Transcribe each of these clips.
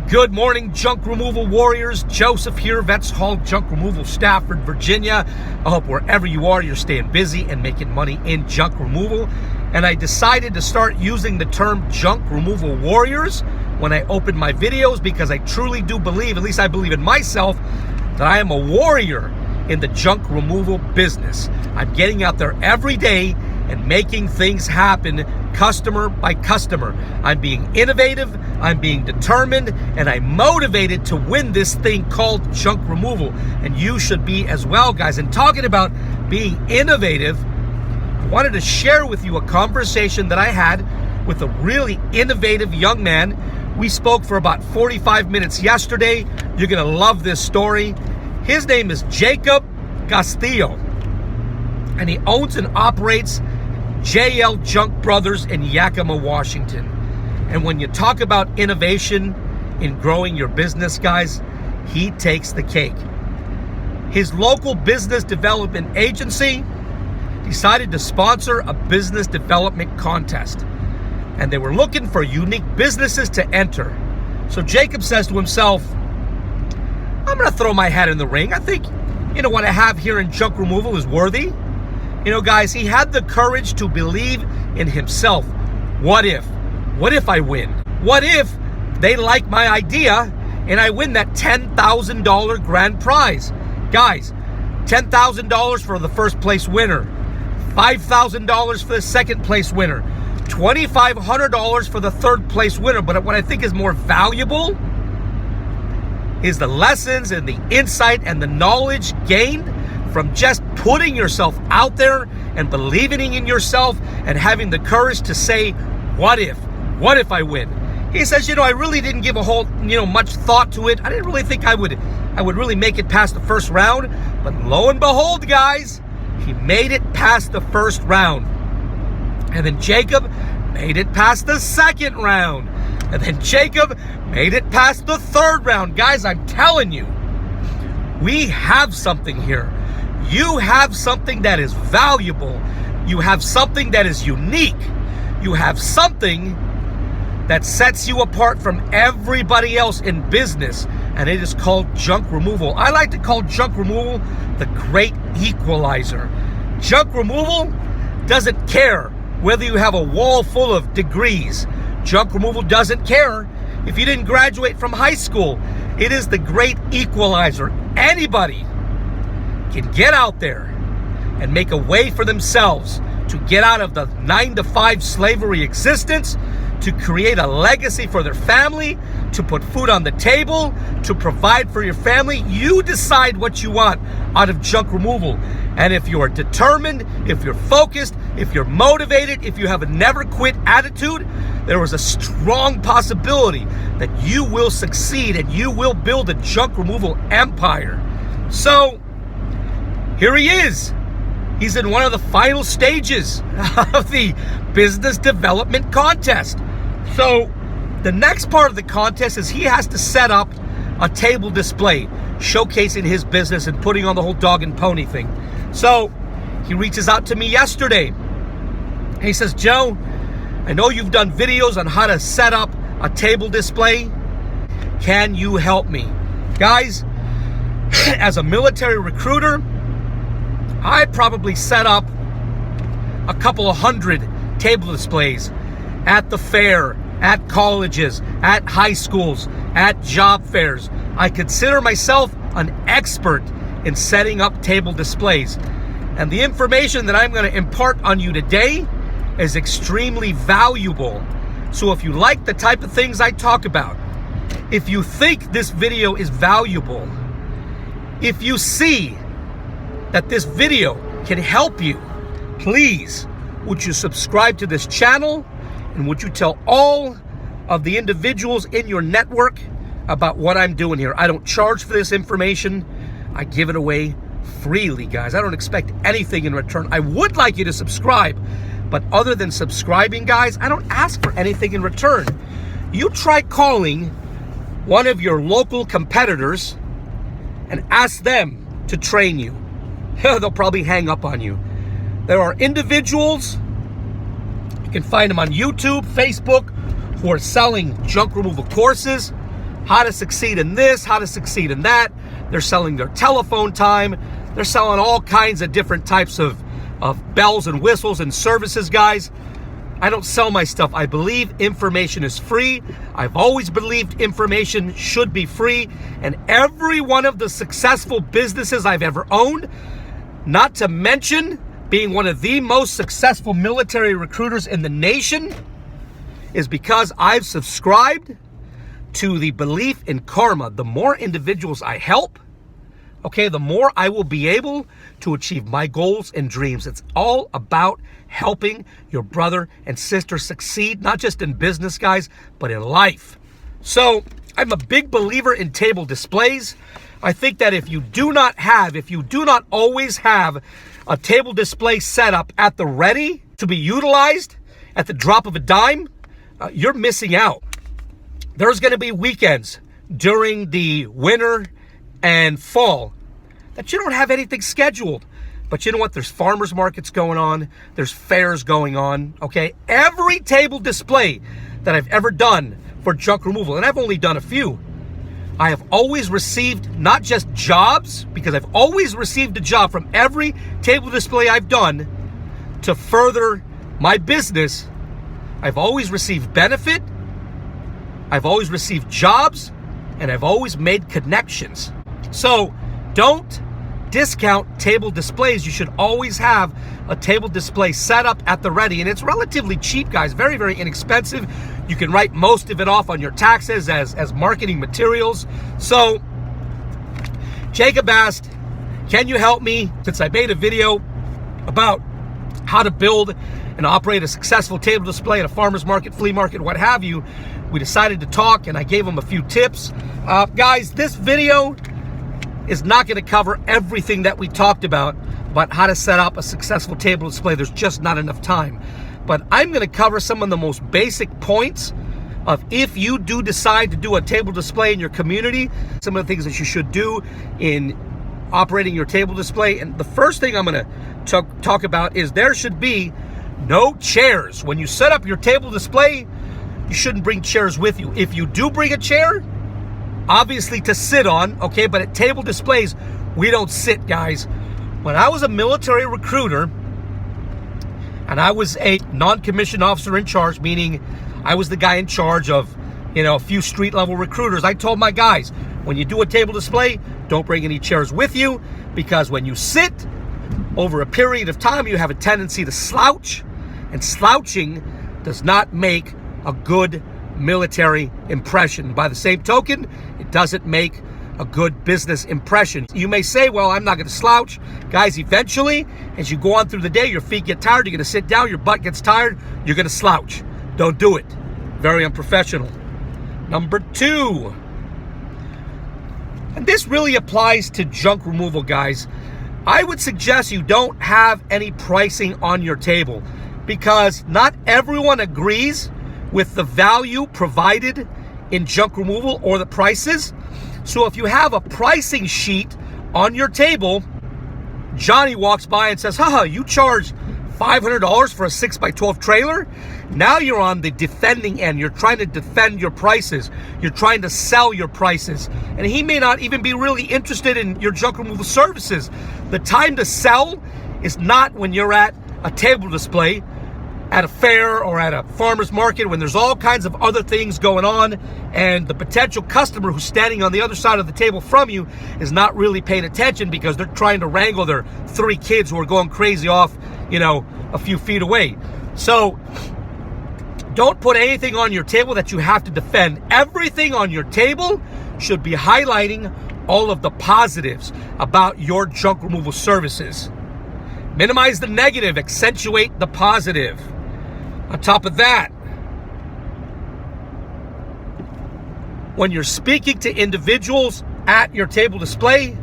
Good morning, junk removal warriors. Joseph here, Vets Hall Junk Removal, Stafford, Virginia. I hope wherever you are, you're staying busy and making money in junk removal. And I decided to start using the term junk removal warriors when I open my videos because I truly do believe, at least I believe in myself, that I am a warrior in the junk removal business. I'm getting out there every day and making things happen customer by customer. I'm being innovative, I'm being determined, and I'm motivated to win this thing called junk removal. And you should be as well, guys. And talking about being innovative, I wanted to share with you a conversation that I had with a really innovative young man. We spoke for about 45 minutes yesterday. You're gonna love this story. His name is Jacob Castillo, and he owns and operates JL Junk Brothers in Yakima, Washington. And when you talk about innovation in growing your business, guys, he takes the cake. His local business development agency decided to sponsor a business development contest, and they were looking for unique businesses to enter. So Jacob says to himself, I'm gonna throw my hat in the ring. I think, what I have here in junk removal is worthy. Guys, he had the courage to believe in himself. What if I win? What if they like my idea and I win that $10,000 grand prize? Guys, $10,000 for the first place winner, $5,000 for the second place winner, $2,500 for the third place winner. But what I think is more valuable is the lessons and the insight and the knowledge gained from just putting yourself out there and believing in yourself and having the courage to say, what if I win? He says, I really didn't give a whole, much thought to it. I didn't really think I would really make it past the first round. But lo and behold, guys, he made it past the first round. And then Jacob made it past the second round. And then Jacob made it past the third round. Guys, I'm telling you, we have something here. You have something that is valuable. You have something that is unique. You have something that sets you apart from everybody else in business, and it is called junk removal. I like to call junk removal the great equalizer. Junk removal doesn't care whether you have a wall full of degrees. Junk removal doesn't care if you didn't graduate from high school. It is the great equalizer. Anybody can get out there and make a way for themselves to get out of the 9-to-5 slavery existence, to create a legacy for their family, to put food on the table, to provide for your family. You decide what you want out of junk removal. And if you are determined, if you're focused, if you're motivated, if you have a never quit attitude, there is a strong possibility that you will succeed and you will build a junk removal empire. So here he is. He's in one of the final stages of the business development contest. So the next part of the contest is he has to set up a table display showcasing his business and putting on the whole dog and pony thing. So he reaches out to me yesterday. He says, Joe, I know you've done videos on how to set up a table display. Can you help me? Guys, as a military recruiter, I probably set up a couple of hundred table displays at the fair, at colleges, at high schools, at job fairs. I consider myself an expert in setting up table displays. And the information that I'm going to impart on you today is extremely valuable. So if you like the type of things I talk about, if you think this video is valuable, if you see that this video can help you, please, would you subscribe to this channel, and would you tell all of the individuals in your network about what I'm doing here? I don't charge for this information. I give it away freely, guys. I don't expect anything in return. I would like you to subscribe, but other than subscribing, guys, I don't ask for anything in return. You try calling one of your local competitors and ask them to train you. They'll probably hang up on you. There are individuals, you can find them on YouTube, Facebook, who are selling junk removal courses, how to succeed in this, how to succeed in that. They're selling their telephone time. They're selling all kinds of different types of bells and whistles and services, guys. I don't sell my stuff. I believe information is free. I've always believed information should be free. And every one of the successful businesses I've ever owned, not to mention being one of the most successful military recruiters in the nation, is because I've subscribed to the belief in karma. The more individuals I help, okay, the more I will be able to achieve my goals and dreams. It's all about helping your brother and sister succeed, not just in business, guys, but in life. So I'm a big believer in table displays. I think that if you do not always have a table display set up at the ready to be utilized at the drop of a dime, you're missing out. There's going to be weekends during the winter and fall that you don't have anything scheduled. But you know what? There's farmers markets going on. There's fairs going on, okay? Every table display that I've ever done for junk removal, and I've only done a few, I have always received not just jobs, because I've always received a job from every table display I've done to further my business. I've always received benefit, I've always received jobs, and I've always made connections. So don't discount table displays. You should always have a table display set up at the ready, and it's relatively cheap, guys. Very, very inexpensive. You can write most of it off on your taxes as marketing materials. So Jacob asked, can you help me? Since I made a video about how to build and operate a successful table display at a farmer's market, flea market, what have you, we decided to talk, and I gave him a few tips. Guys, this video is not going to cover everything that we talked about how to set up a successful table display. There's just not enough time. But I'm going to cover some of the most basic points of if you do decide to do a table display in your community, some of the things that you should do in operating your table display. And the first thing I'm going to talk about is there should be no chairs. When you set up your table display, you shouldn't bring chairs with you. If you do bring a chair, obviously to sit on, okay, but at table displays, we don't sit, guys. When I was a military recruiter, and I was a non-commissioned officer in charge, meaning I was the guy in charge of, a few street-level recruiters, I told my guys, when you do a table display, don't bring any chairs with you, because when you sit, over a period of time, you have a tendency to slouch, and slouching does not make a good military impression. By the same token, it doesn't make a good business impression. You may say, well, I'm not going to slouch. Guys, eventually, as you go on through the day, your feet get tired, you're going to sit down, your butt gets tired, you're going to slouch. Don't do it. Very unprofessional. Number 2, and this really applies to junk removal, guys. I would suggest you don't have any pricing on your table, because not everyone agrees with the value provided in junk removal or the prices. So if you have a pricing sheet on your table, Johnny walks by and says, haha, you charge $500 for a 6x12 trailer? Now you're on the defending end. You're trying to defend your prices. You're trying to sell your prices. And he may not even be really interested in your junk removal services. The time to sell is not when you're at a table display, at a fair or at a farmer's market, when there's all kinds of other things going on, and the potential customer who's standing on the other side of the table from you is not really paying attention because they're trying to wrangle their 3 kids who are going crazy off, a few feet away. So don't put anything on your table that you have to defend. Everything on your table should be highlighting all of the positives about your junk removal services. Minimize the negative, accentuate the positive. On top of that, when you're speaking to individuals at your table display,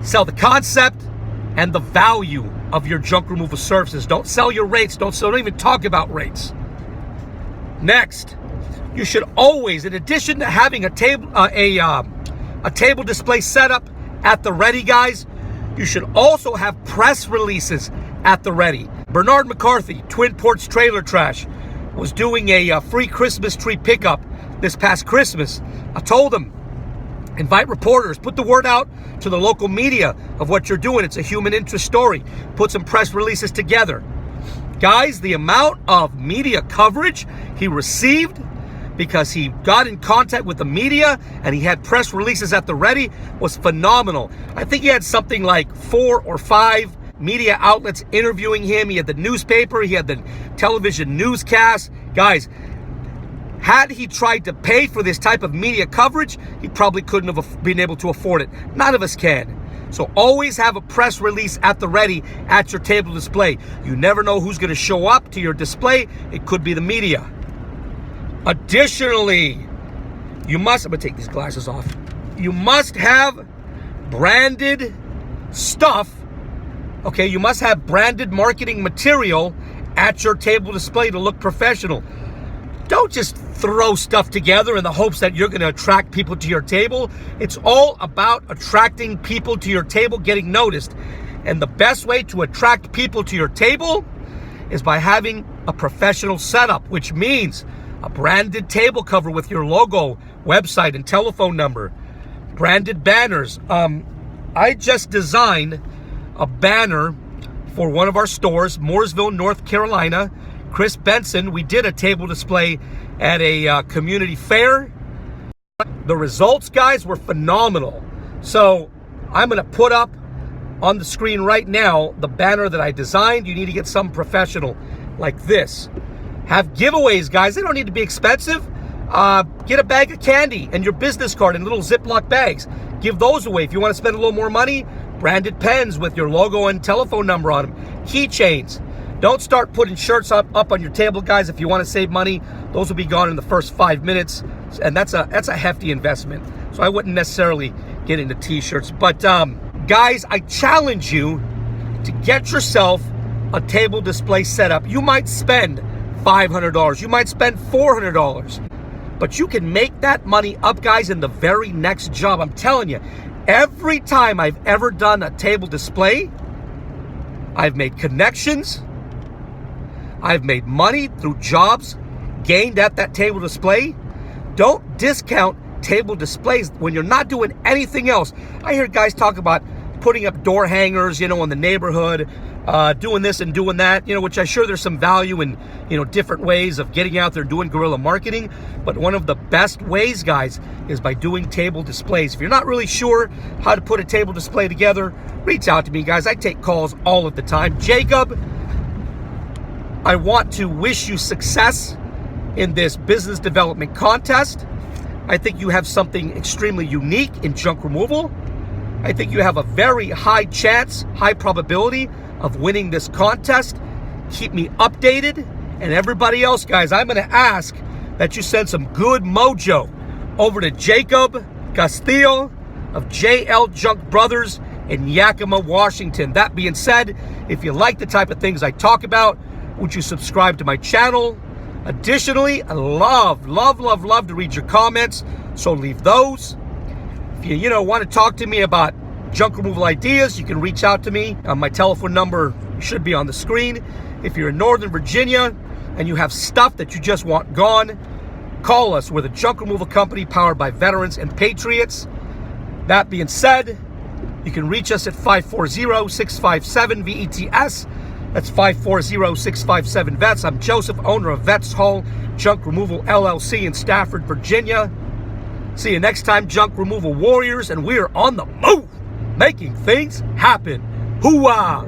sell the concept and the value of your junk removal services. Don't sell your rates. Don't even talk about rates. Next, you should always, in addition to having a table display set up at the ready, guys, you should also have press releases at the ready. Bernard McCarthy, Twin Ports Trailer Trash, was doing a free Christmas tree pickup this past Christmas. I told them, invite reporters, put the word out to the local media of what you're doing. It's a human interest story. Put some press releases together. Guys, the amount of media coverage he received because he got in contact with the media and he had press releases at the ready was phenomenal. I think he had something like 4 or 5 media outlets interviewing him. He had the newspaper, he had the television newscast. Guys, had he tried to pay for this type of media coverage, he probably couldn't have been able to afford it. None of us can. So always have a press release at the ready at your table display. You never know who's going to show up to your display. It could be the media. Additionally, I'm going to take these glasses off. You must have branded stuff. Okay, you must have branded marketing material at your table display to look professional. Don't just throw stuff together in the hopes that you're going to attract people to your table. It's all about attracting people to your table, getting noticed. And the best way to attract people to your table is by having a professional setup, which means a branded table cover with your logo, website, and telephone number. Branded banners. I just designed a banner for one of our stores, Mooresville, North Carolina. Chris Benson, we did a table display at a community fair. The results, guys, were phenomenal. So I'm going to put up on the screen right now the banner that I designed. You need to get some professional like this. Have giveaways, guys. They don't need to be expensive. Get a bag of candy and your business card in little Ziploc bags. Give those away. If you want to spend a little more money, branded pens with your logo and telephone number on them. Keychains. Don't start putting shirts up on your table, guys. If you want to save money, those will be gone in the first 5 minutes, and that's a hefty investment. So I wouldn't necessarily get into t-shirts. But guys, I challenge you to get yourself a table display setup. You might spend $500. You might spend $400. But you can make that money up, guys, in the very next job. I'm telling you, every time I've ever done a table display, I've made connections. I've made money through jobs gained at that table display. Don't discount table displays when you're not doing anything else. I hear guys talk about putting up door hangers, in the neighborhood, doing this and doing that, which I'm sure there's some value in, different ways of getting out there doing guerrilla marketing. But one of the best ways, guys, is by doing table displays. If you're not really sure how to put a table display together, reach out to me, guys. I take calls all of the time. Jacob, I want to wish you success in this business development contest. I think you have something extremely unique in junk removal. I think you have a very high chance, high probability of winning this contest. Keep me updated. And everybody else, guys, I'm going to ask that you send some good mojo over to Jacob Castillo of JL Junk Brothers in Yakima, Washington. That being said, if you like the type of things I talk about, would you subscribe to my channel? Additionally, I love to read your comments, so leave those. If you want to talk to me about junk removal ideas, you can reach out to me. My telephone number should be on the screen. If you're in Northern Virginia and you have stuff that you just want gone, call us. We're the junk removal company powered by veterans and patriots. That being said, you can reach us at 540-657-VETS. That's 540-657-VETS. I'm Joseph, owner of Vets Hall Junk Removal LLC in Stafford, Virginia. See you next time, junk removal warriors, and we're on the move, making things happen. Hoo-ah!